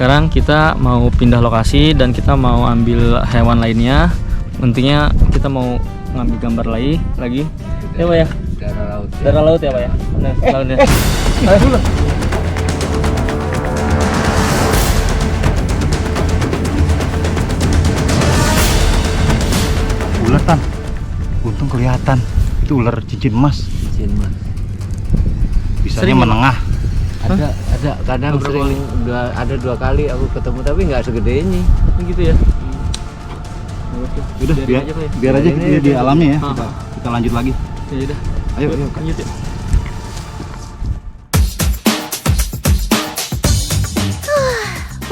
sekarang kita mau pindah lokasi dan kita mau ambil hewan lainnya. Intinya kita mau ngambil gambar lagi. Ya Pak ya? Darah laut. Darah laut ya Pak ya? Benar, lautnya. Ayo dulu. Ular Tan, untung kelihatan. Itu ular cincin emas. Cincin emas. Bisanya Sering, menengah. Ada kadang Beberapa sering ada 2 kali aku ketemu tapi nggak segede ini. Gitu ya. Udah Biarin aja, Pak, ya. biar aja Biarin kita aja. di alamnya ya. Ah. Kita lanjut lagi. Ya udah. Ayo, Kak. Lanjut ya.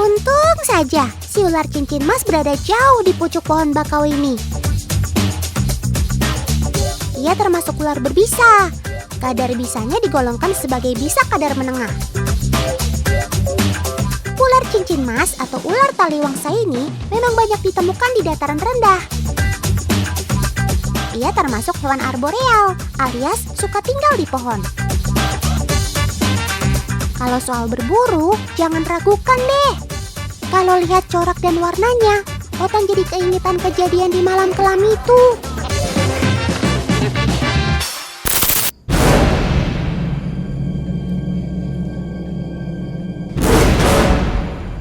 Untung saja si ular cincin emas berada jauh di pucuk pohon bakau ini. Ia termasuk ular berbisa. Kadar bisanya digolongkan sebagai bisa kadar menengah. Ular cincin emas atau ular taliwangsa ini memang banyak ditemukan di dataran rendah. Ia termasuk hewan arboreal alias suka tinggal di pohon. Kalau soal berburu, jangan ragukan deh. Kalau lihat corak dan warnanya, Otan jadi keingetan kejadian di malam kelam itu.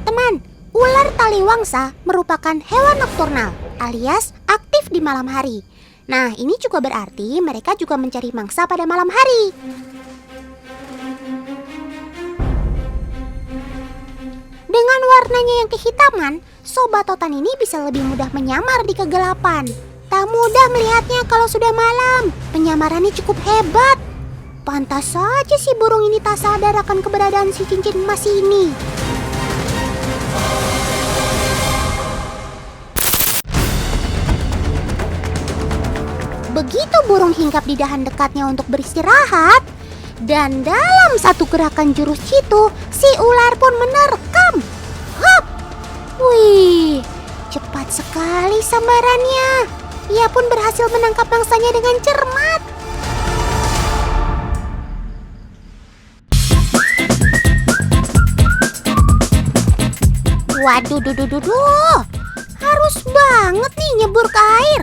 Teman, ular taliwangsa merupakan hewan nokturnal alias aktif di malam hari. Nah, ini juga berarti mereka juga mencari mangsa pada malam hari. Dengan warnanya yang kehitaman, sobat Otan ini bisa lebih mudah menyamar di kegelapan. Tak mudah melihatnya kalau sudah malam. Penyamarannya cukup hebat. Pantas saja si burung ini tak sadar akan keberadaan si cincin emas ini. Begitu burung hinggap di dahan dekatnya untuk beristirahat, dan dalam satu gerakan jurus jitu, si ular pun menerkam. Hop! Wih, cepat sekali sambarannya. Ia pun berhasil menangkap mangsanya dengan cermat. Waduh, harus banget nih nyebur ke air.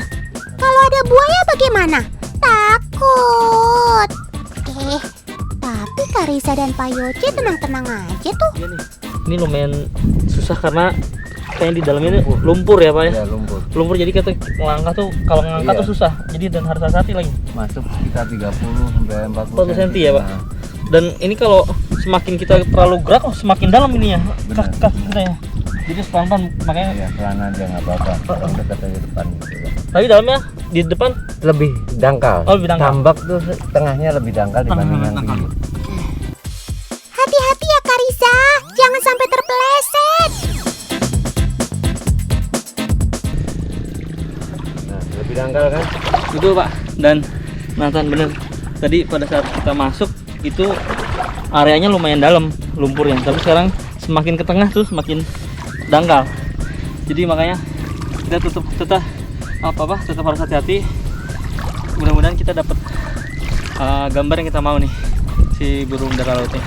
Kalau ada buaya bagaimana? Takut. Tapi Karisa dan Pak Yoce tenang-tenang aja tuh. Iya nih. Ini lumayan susah karena kayaknya di dalamnya ini lumpur ya Pak ya. Ya lumpur. Lumpur jadi kata ngelangkah tuh kalau ngangkat Iya. tuh susah. Jadi dan harus hati-hati lagi. Masuk sekitar 30 sampai 40 40 cm ya Pak. Dan ini kalau semakin kita terlalu gerak semakin dalam ini ya. Benar. Kah kita ya. Jadi pelan-pelan makanya. Ya pelan aja nggak apa-apa. Kalau dekat aja depan gitu. Tapi dalamnya di depan Lebih dangkal. Oh, lebih dangkal. Tambak tuh tengahnya lebih dangkal dibanding yang dangkal. tinggi. Hati-hati ya Karisa, jangan sampai terpeleset. Nah, lebih dangkal kan? itu Pak. Dan Nathan bener. Tadi pada saat kita masuk itu areanya lumayan dalam lumpurnya. Tapi sekarang semakin ke tengah tuh semakin dangkal. Jadi makanya kita tetap harus hati-hati. Mudah-mudahan kita dapat gambar yang kita mau nih, si burung darah lautnya.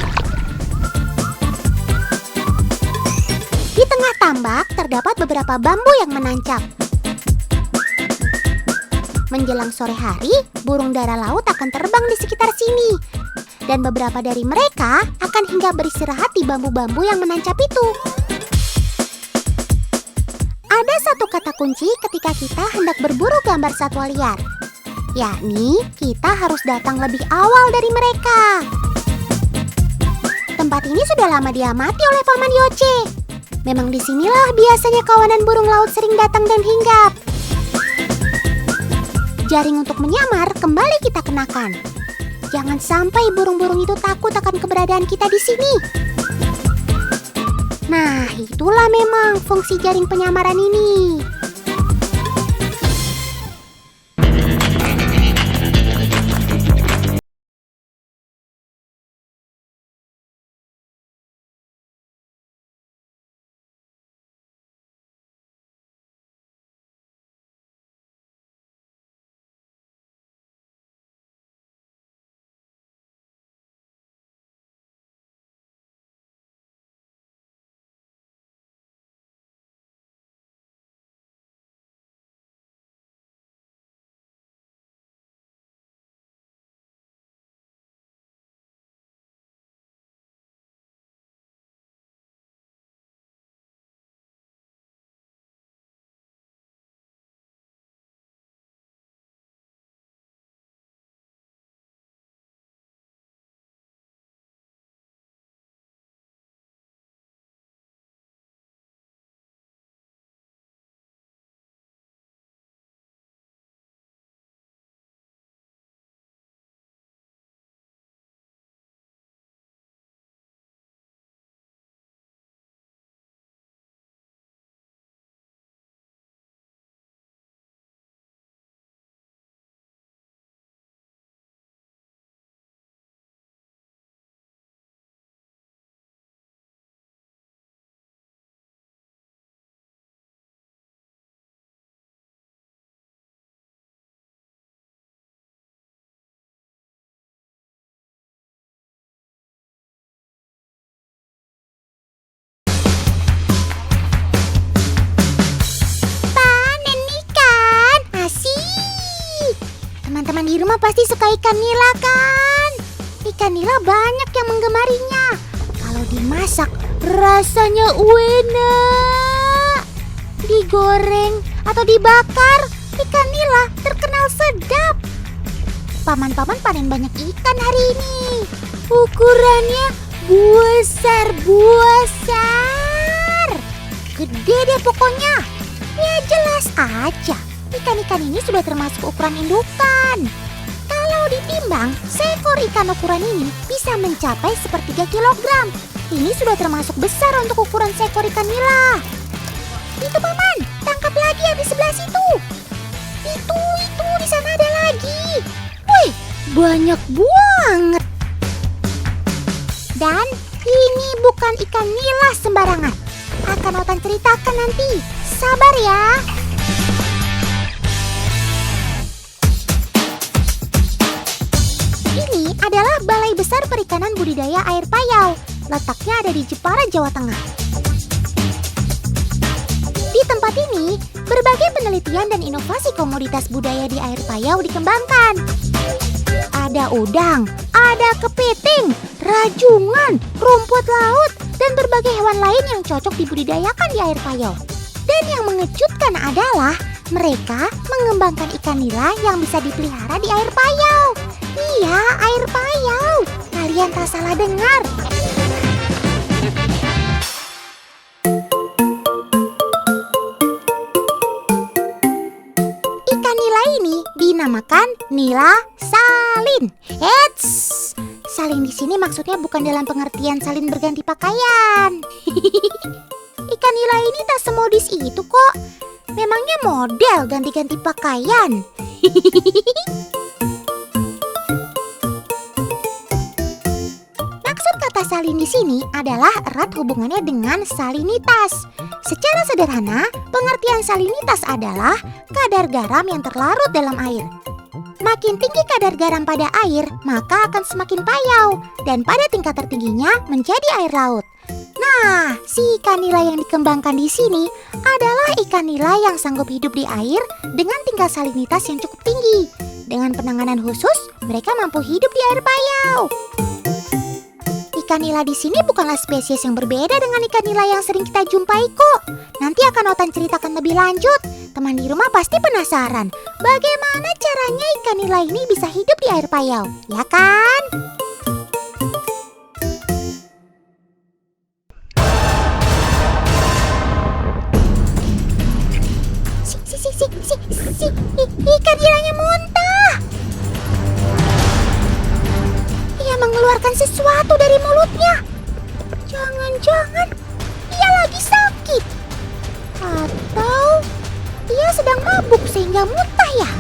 Di tengah tambak terdapat beberapa bambu yang menancap. Menjelang sore hari, burung dara laut akan terbang di sekitar sini. Dan beberapa dari mereka akan hinggap beristirahat di bambu-bambu yang menancap itu. Ada satu kata kunci ketika kita hendak berburu gambar satwa liar, yakni kita harus datang lebih awal dari mereka. Tempat ini sudah lama diamati oleh Paman Yoce. Memang disinilah biasanya kawanan burung laut sering datang dan hinggap. Jaring untuk menyamar kembali kita kenakan. Jangan sampai burung-burung itu takut akan keberadaan kita di sini. Nah, itulah memang fungsi jaring penyamaran ini. rumah pasti suka ikan nila kan? Ikan nila banyak yang menggemarinya. Kalau dimasak rasanya enak. Digoreng atau dibakar, ikan nila terkenal sedap. Paman-paman panen banyak ikan hari ini. Ukurannya besar. Gede deh pokoknya. Ya jelas aja, ikan-ikan ini sudah termasuk ukuran indukan. Kalau ditimbang, seekor ikan ukuran ini bisa mencapai sepertiga kilogram. Ini sudah termasuk besar untuk ukuran seekor ikan nila. Itu paman, tangkap lagi yang di sebelah situ. Itu, di sana ada lagi. Wih, banyak banget. Dan ini bukan ikan nila sembarangan. Akan Otan ceritakan nanti. Sabar ya. Ini adalah Balai Besar Perikanan Budidaya Air Payau. Letaknya ada di Jepara, Jawa Tengah. Di tempat ini, berbagai penelitian dan inovasi komoditas budaya di air payau dikembangkan. Ada udang, ada kepiting, rajungan, rumput laut, dan berbagai hewan lain yang cocok dibudidayakan di air payau. Dan yang mengejutkan adalah mereka mengembangkan ikan nila yang bisa dipelihara di air payau. Iya, air payau. Kalian tak salah dengar. Ikan nila ini dinamakan nila salin. Eits, salin di sini maksudnya bukan dalam pengertian salin berganti pakaian. Ikan nila ini tak semodis itu kok. Memangnya model ganti-ganti pakaian. Maksud kata salin di sini adalah erat hubungannya dengan salinitas. Secara sederhana, pengertian salinitas adalah kadar garam yang terlarut dalam air. Makin tinggi kadar garam pada air, maka akan semakin payau, dan pada tingkat tertingginya menjadi air laut. Nah, si ikan nila yang dikembangkan di sini adalah ikan nila yang sanggup hidup di air dengan tingkat salinitas yang cukup tinggi. Dengan penanganan khusus, mereka mampu hidup di air payau. Ikan nila di sini bukanlah spesies yang berbeda dengan ikan nila yang sering kita jumpai kok. Nanti akan Otan ceritakan lebih lanjut. Teman di rumah pasti penasaran, bagaimana caranya ikan nila ini bisa hidup di air payau, ya kan? Ikan nilanya muntah. Ia mengeluarkan sesuatu dari mulutnya. Jangan-jangan ia lagi sakit. Atau ia sedang mabuk sehingga muntah ya.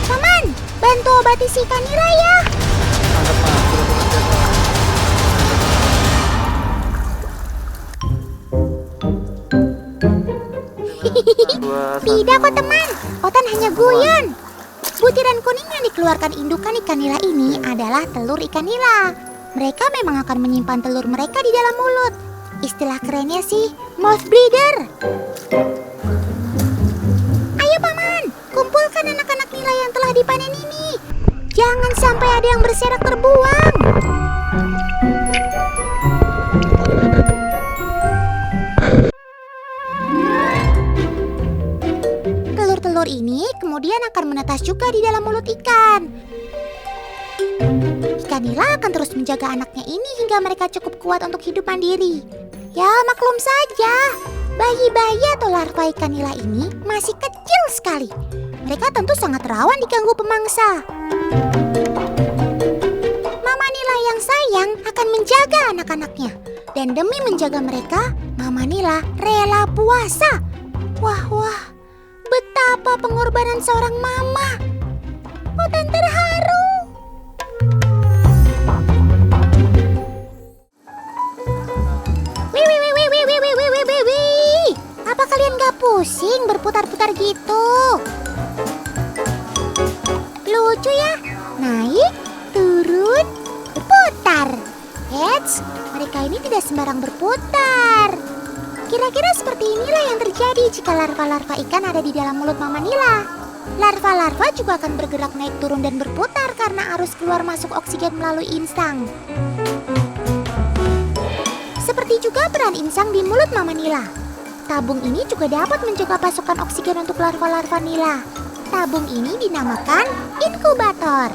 Paman, bantu obati si ikan nila ya. Tidak kok teman, Otan hanya guyon. Butiran kuning yang dikeluarkan indukan ikan nila ini adalah telur ikan nila. Mereka memang akan menyimpan telur mereka di dalam mulut. Istilah kerennya sih, mouth breather. Ayo paman, kumpulkan anak-anak nila yang telah dipanen ini. Jangan sampai ada yang berserak terbuang. Telur ini kemudian akan menetas juga di dalam mulut ikan. Ikan nila akan terus menjaga anaknya ini hingga mereka cukup kuat untuk hidup mandiri. Ya maklum saja, bayi-bayi atau larva ikan nila ini masih kecil sekali. Mereka tentu sangat rawan diganggu pemangsa. Mama nila yang sayang akan menjaga anak-anaknya. Dan demi menjaga mereka, Mama nila rela puasa. Wah. Betapa pengorbanan seorang mama. Otan terharu. Wih. Apa kalian gak pusing berputar-putar gitu? Lucu ya? Naik, turun, berputar. Eits, mereka ini tidak sembarang berputar. Kira-kira seperti inilah yang terjadi jika larva-larva ikan ada di dalam mulut Mama nila. Larva-larva juga akan bergerak naik turun dan berputar karena arus keluar masuk oksigen melalui insang. Seperti juga peran insang di mulut Mama Nila. Tabung ini juga dapat mencegah pasokan oksigen untuk larva-larva nila. Tabung ini dinamakan inkubator.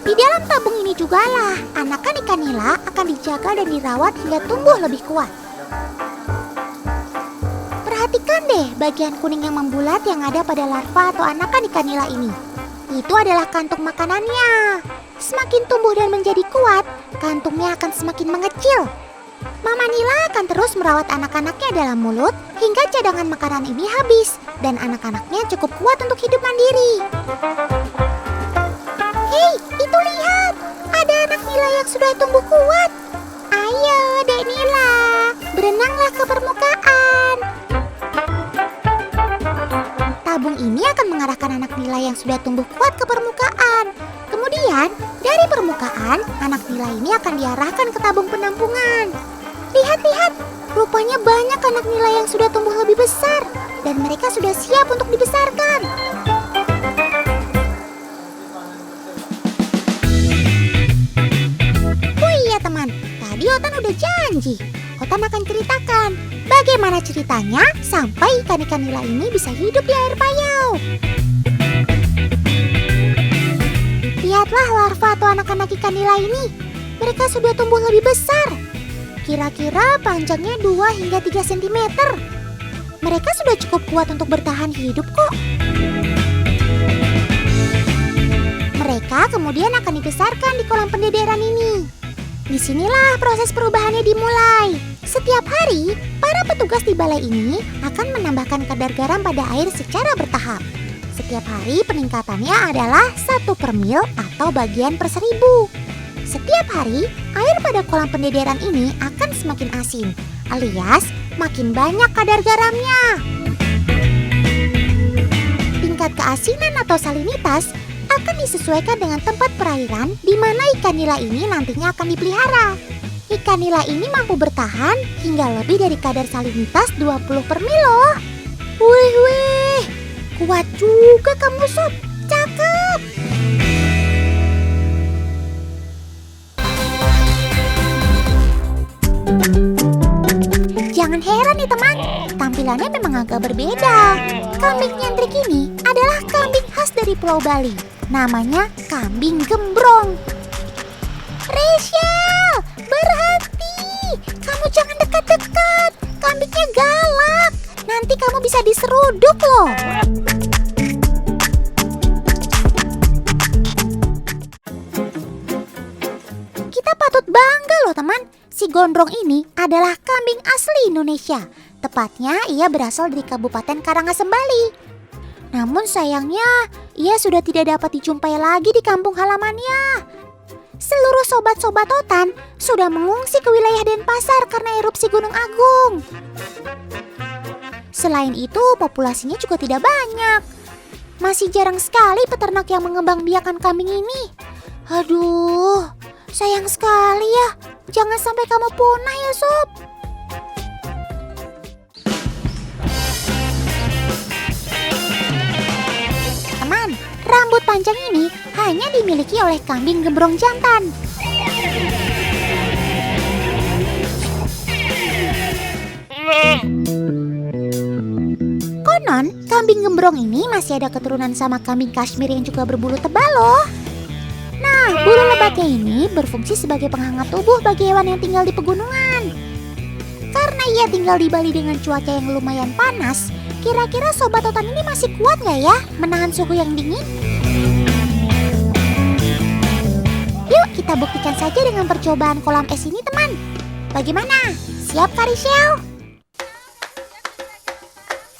Di dalam tabung ini jugalah anakan ikan nila akan dijaga dan dirawat hingga tumbuh lebih kuat. Perhatikan deh bagian kuning yang membulat yang ada pada larva atau anakan ikan nila ini. Itu adalah kantung makanannya. Semakin tumbuh dan menjadi kuat, kantungnya akan semakin mengecil. Mama Nila akan terus merawat anak-anaknya dalam mulut hingga cadangan makanan ini habis dan anak-anaknya cukup kuat untuk hidup mandiri. Hei, itu lihat! Ada anak Nila yang sudah tumbuh kuat. Ayo, Dek Nila, berenanglah ke permukaan. Tabung ini akan mengarahkan anak Nila yang sudah tumbuh kuat ke permukaan. Kemudian, dari permukaan, anak nila ini akan diarahkan ke tabung penampungan. Lihat-lihat, rupanya banyak anak nila yang sudah tumbuh lebih besar dan mereka sudah siap untuk dibesarkan. Oh iya teman, tadi Otan udah janji. Otan akan ceritakan bagaimana ceritanya sampai ikan-ikan nila ini bisa hidup di air payau. Lihatlah larva atau anak-anak ikan nila ini. Mereka sudah tumbuh lebih besar. Kira-kira panjangnya 2 hingga 3 cm. Mereka sudah cukup kuat untuk bertahan hidup kok. Mereka kemudian akan dibesarkan di kolam pendederan ini. Disinilah proses perubahannya dimulai. Setiap hari, para petugas di balai ini akan menambahkan kadar garam pada air secara bertahap. Setiap hari peningkatannya adalah 1 per mil atau bagian per 1000. Setiap hari, air pada kolam pendederan ini akan semakin asin, alias makin banyak kadar garamnya. Tingkat keasinan atau salinitas akan disesuaikan dengan tempat perairan di mana ikan nila ini nantinya akan dipelihara. Ikan nila ini mampu bertahan hingga lebih dari kadar salinitas 20 per mil loh. Wih, kuat juga kamu Sob, cakep. Jangan heran nih teman, tampilannya memang agak berbeda. Kambing nyentrik ini adalah kambing khas dari Pulau Bali. Namanya kambing gembrong. Rachel, berhenti. Kamu jangan dekat-dekat. Kambingnya galak. Nanti kamu bisa diseruduk loh. Kita patut bangga loh teman. Si gondrong ini adalah kambing asli Indonesia. Tepatnya ia berasal dari Kabupaten Karangasem, Bali. Namun sayangnya ia sudah tidak dapat dijumpai lagi di kampung halamannya. Seluruh sobat-sobat Otan sudah mengungsi ke wilayah Denpasar karena erupsi Gunung Agung. Selain itu populasinya juga tidak banyak. Masih jarang sekali peternak yang mengembangbiakan kambing ini. Aduh, sayang sekali ya. Jangan sampai kamu punah ya Sob. Teman, rambut panjang ini hanya dimiliki oleh kambing gembrong jantan. Konon, kambing gembrong ini masih ada keturunan sama kambing Kashmir yang juga berbulu tebal loh. Nah, bulu lebatnya ini berfungsi sebagai penghangat tubuh bagi hewan yang tinggal di pegunungan. Karena ia tinggal di Bali dengan cuaca yang lumayan panas, kira-kira sobat Otan ini masih kuat nggak ya menahan suhu yang dingin? Yuk kita buktikan saja dengan percobaan kolam es ini teman. Bagaimana? Siap Kak Rachel?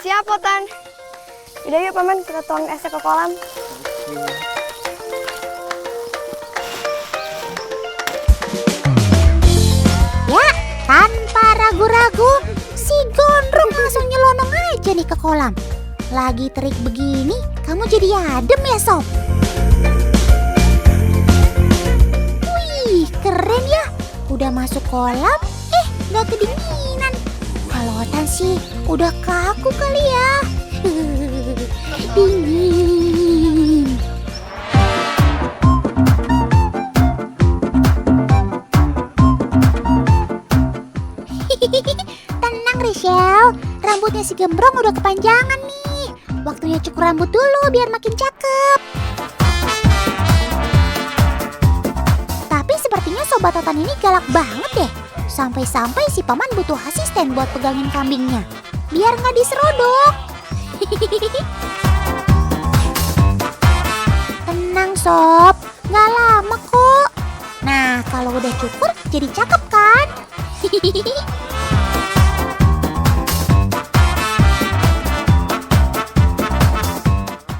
Siap Otan. Udah yuk paman, kita tuang esnya ke kolam. Ya, tanpa ragu-ragu, si gondrong langsung nyelonong aja nih ke kolam. Lagi terik begini, kamu jadi adem ya Sob? Wih, keren ya. Udah masuk kolam, gak kedinginan. Kalau Otan sih udah kaku kali ya. Dingin. Tenang Rachel, rambutnya si Gembrong udah kepanjangan nih. Waktunya cukur rambut dulu biar makin cakep. Tapi sepertinya Sobat Totan ini galak banget deh. Sampai-sampai si Paman butuh asisten buat pegangin kambingnya, biar nggak diserodok. Tenang Sob, nggak lama kok. Nah, kalau udah cukur jadi cakep kan?